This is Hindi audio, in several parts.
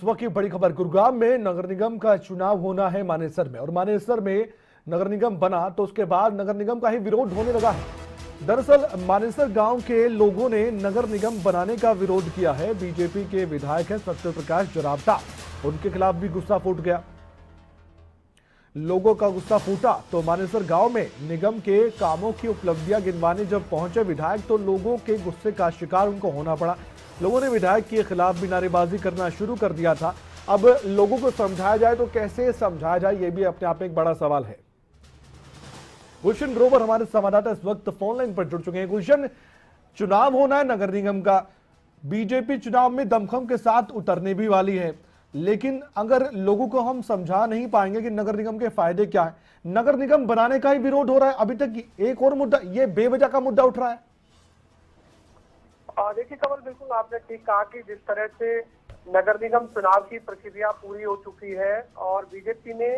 वक्त की बड़ी खबर, गुरुग्राम में नगर निगम का चुनाव होना है मानेसर में, और मानेसर में नगर निगम बना तो उसके बाद नगर निगम का ही विरोध होने लगा है। दरअसल मानेसर गांव के लोगों ने नगर निगम बनाने का विरोध किया है। बीजेपी के विधायक हैं सत्य प्रकाश जरावता, उनके खिलाफ भी गुस्सा फूट गया। लोगों का गुस्सा फूटा तो मानेसर गांव में निगम के कामों की उपलब्धियां गिनवाने जब पहुंचे विधायक तो लोगों के गुस्से का शिकार उनको होना पड़ा। लोगों ने विधायक के खिलाफ भी नारेबाजी करना शुरू कर दिया था। अब लोगों को समझाया जाए तो कैसे समझाया जाए, यह भी अपने आप में एक बड़ा सवाल है। गुलशन ग्रोवर हमारे संवाददाता इस वक्त फोन लाइन पर जुड़ चुके हैं। गुलशन, चुनाव होना है नगर निगम का, बीजेपी चुनाव में दमखम के साथ उतरने भी वाली है, लेकिन अगर लोगों को हम समझा नहीं पाएंगे कि नगर निगम के फायदे क्या है, नगर निगम बनाने का ही विरोध हो रहा है। अभी तक एक और मुद्दा, ये बेवजह का मुद्दा उठ रहा है। देखिए कमल, बिल्कुल आपने ठीक कहा कि जिस तरह से नगर निगम चुनाव की प्रक्रिया पूरी हो चुकी है और बीजेपी ने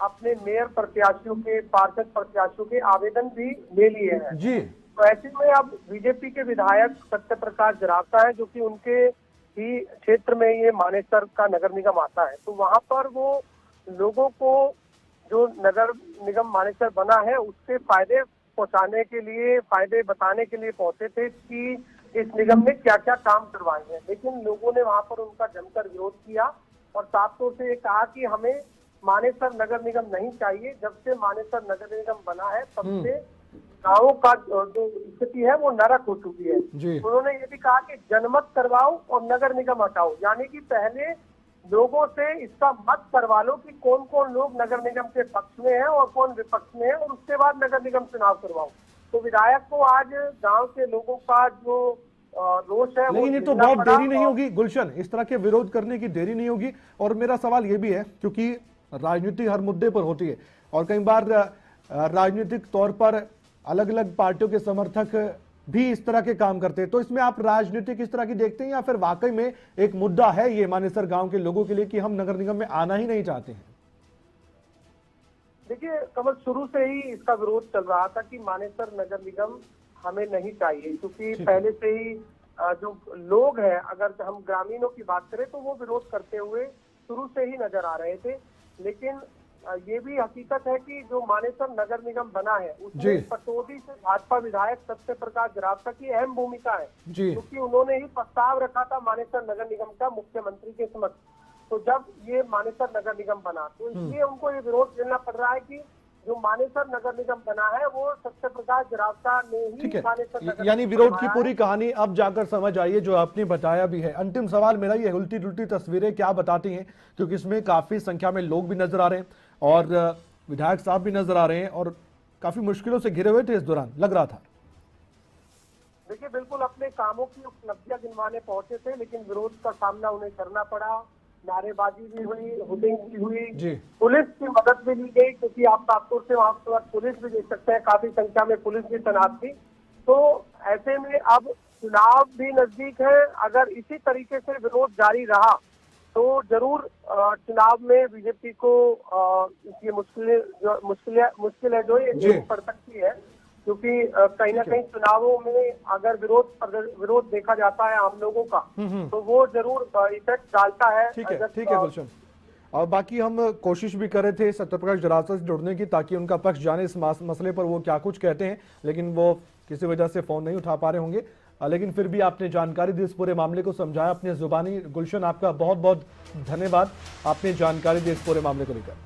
अपने मेयर प्रत्याशियों के, पार्षद प्रत्याशियों के आवेदन भी ले लिए हैं जी, तो ऐसे में अब बीजेपी के विधायक सत्य प्रकाश जरावता है, जो कि उनके ही क्षेत्र में ये मानेसर का नगर निगम आता है, तो वहां पर वो लोगों को जो नगर निगम मानेसर बना है उसके फायदे पहुंचाने के लिए, फायदे बताने के लिए पहुंचे थे कि इस निगम ने क्या क्या काम करवाए हैं। लेकिन लोगों ने वहां पर उनका जमकर विरोध किया और साफ तौर से ये कहा कि हमें मानेसर नगर निगम नहीं चाहिए। जब से मानेसर नगर निगम बना है तब से गाँवों का जो स्थिति है वो नरक हो चुकी है। उन्होंने ये भी कहा कि जनमत करवाओ और नगर निगम हटाओ, यानी कि पहले लोगों से इसका मत करवा लो कि कौन कौन लोग नगर निगम के पक्ष में है और कौन विपक्ष में है, और उसके बाद नगर निगम चुनाव करवाओ। तो विधायक को आज गांव के लोगों का जो रोष है, लेकिन ये तो बहुत देरी नहीं होगी गुलशन, इस तरह के विरोध करने की देरी नहीं होगी। और मेरा सवाल ये भी है, क्योंकि राजनीति हर मुद्दे पर होती है और कई बार राजनीतिक तौर पर अलग अलग पार्टियों के समर्थक भी इस तरह के काम करते हैं, तो इसमें आप राजनीति किस तरह की देखते हैं, या फिर वाकई में एक मुद्दा है ये मानेसर गांव के लोगों के लिए कि हम नगर निगम में आना ही नहीं चाहते हैं? देखिए कमल, शुरू से ही इसका विरोध चल रहा था कि मानेसर नगर निगम हमें नहीं चाहिए, क्योंकि पहले से ही जो लोग हैं, अगर हम ग्रामीणों की बात करें तो वो विरोध करते हुए शुरू से ही नजर आ रहे थे। लेकिन ये भी हकीकत है कि जो मानेसर नगर निगम बना है उसमें पटौदी से भाजपा विधायक सत्य प्रकाश जरावता की अहम भूमिका है, क्योंकि उन्होंने ही प्रस्ताव रखा था मानेसर नगर निगम का मुख्यमंत्री के समक्ष। तो जब ये मानेसर नगर निगम बना तो इसलिए उनको ये विरोध झेलना पड़ रहा है कि जो मानेसर नगर निगम बना है वो सत्य प्रकाश जरावता ने ही मानेसर नगर, यानी विरोध की पूरी कहानी अब जाकर समझ आई है, जो आपने बताया भी है। अंतिम सवाल मेरा ये, उल्टी जुल्टी तस्वीरें क्या बताती हैं, क्योंकि इसमें काफी संख्या में लोग भी नजर आ रहे हैं और विधायक साहब भी नजर आ रहे हैं और काफी मुश्किलों से घिरे हुए थे इस दौरान, लग रहा था। देखिए बिल्कुल अपने कामों की उपलब्धियां गिनवाने पहुंचे थे, लेकिन विरोध का सामना उन्हें करना पड़ा। नारेबाजी भी हुई, हुटिंग भी हुई, पुलिस की मदद भी ली गई, क्योंकि आप साफ तौर से वहां पर पुलिस भी देख सकते हैं, काफी संख्या में पुलिस भी तैनात थी। तो ऐसे में अब चुनाव भी नजदीक है, अगर इसी तरीके से विरोध जारी रहा तो जरूर चुनाव में बीजेपी को ये मुश्किल है जो ये पड़ सकती है, क्योंकि कहीं ना कहीं चुनावों में अगर विरोध देखा जाता है आम लोगों का तो वो जरूर इफेक्ट डालता है। ठीक है गुलशन, और बाकी हम कोशिश भी कर रहे थे सत्यप्रकाश जरावता से जुड़ने की, ताकि उनका पक्ष जाने इस मसले पर वो क्या कुछ कहते हैं, लेकिन वो किसी वजह से फोन नहीं उठा पा रहे होंगे। लेकिन फिर भी आपने जानकारी दी, इस पूरे मामले को समझाया अपनी जुबानी। गुलशन, आपका बहुत बहुत धन्यवाद, आपने जानकारी दी इस पूरे मामले को लेकर।